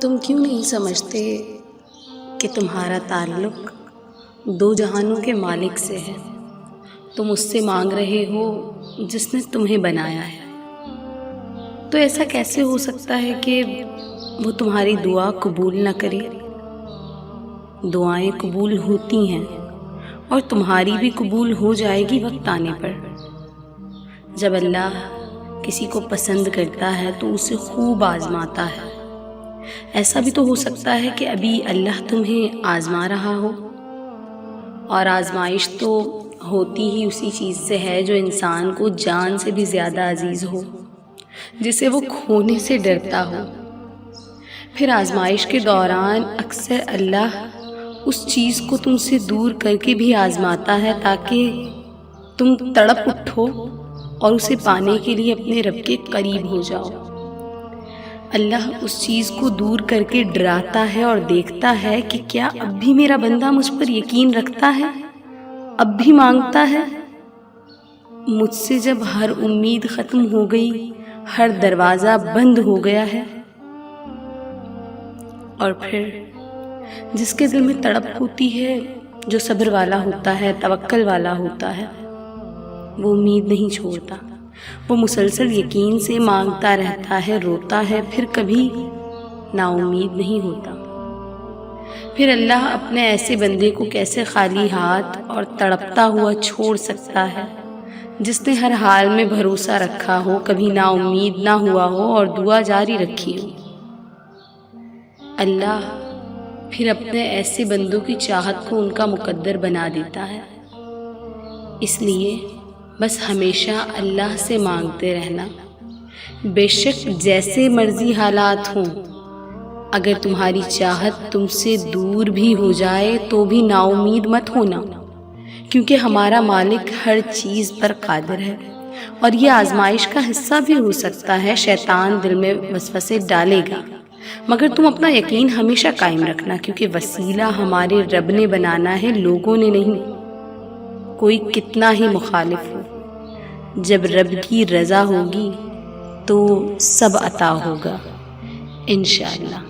تم کیوں نہیں سمجھتے کہ تمہارا تعلق دو جہانوں کے مالک سے ہے؟ تم اس سے مانگ رہے ہو جس نے تمہیں بنایا ہے، تو ایسا کیسے ہو سکتا ہے کہ وہ تمہاری دعا قبول نہ کرے؟ دعائیں قبول ہوتی ہیں اور تمہاری بھی قبول ہو جائے گی وقت آنے پر۔ جب اللہ کسی کو پسند کرتا ہے تو اسے خوب آزماتا ہے۔ ایسا بھی تو ہو سکتا ہے کہ ابھی اللہ تمہیں آزما رہا ہو، اور آزمائش تو ہوتی ہی اسی چیز سے ہے جو انسان کو جان سے بھی زیادہ عزیز ہو، جسے وہ کھونے سے ڈرتا ہو۔ پھر آزمائش کے دوران اکثر اللہ اس چیز کو تم سے دور کر کے بھی آزماتا ہے تاکہ تم تڑپ اٹھو اور اسے پانے کے لیے اپنے رب کے قریب ہو جاؤ۔ اللہ اس چیز کو دور کر کے ڈراتا ہے اور دیکھتا ہے کہ کیا اب بھی میرا بندہ مجھ پر یقین رکھتا ہے، اب بھی مانگتا ہے۔ مجھ سے جب ہر امید ختم ہو گئی، ہر دروازہ بند ہو گیا ہے، اور پھر جس کے دل میں تڑپ ہوتی ہے، جو صبر والا ہوتا ہے، توکل والا ہوتا ہے، وہ امید نہیں چھوڑتا، وہ مسلسل یقین سے مانگتا رہتا ہے، روتا ہے، پھر کبھی نا امید نہیں ہوتا۔ پھر اللہ اپنے ایسے بندے کو کیسے خالی ہاتھ اور تڑپتا ہوا چھوڑ سکتا ہے، جس نے ہر حال میں بھروسہ رکھا ہو، کبھی نا امید نہ ہوا ہو اور دعا جاری رکھی ہو۔ اللہ پھر اپنے ایسے بندوں کی چاہت کو ان کا مقدر بنا دیتا ہے۔ اس لیے بس ہمیشہ اللہ سے مانگتے رہنا، بے شک جیسے مرضی حالات ہوں۔ اگر تمہاری چاہت تم سے دور بھی ہو جائے تو بھی نا امید مت ہونا، کیونکہ ہمارا مالک ہر چیز پر قادر ہے، اور یہ آزمائش کا حصہ بھی ہو سکتا ہے۔ شیطان دل میں وسوسے ڈالے گا، مگر تم اپنا یقین ہمیشہ قائم رکھنا، کیونکہ وسیلہ ہمارے رب نے بنانا ہے، لوگوں نے نہیں۔ کوئی کتنا ہی مخالف ہو، جب رب کی رضا ہوگی تو سب عطا ہوگا انشاءاللہ۔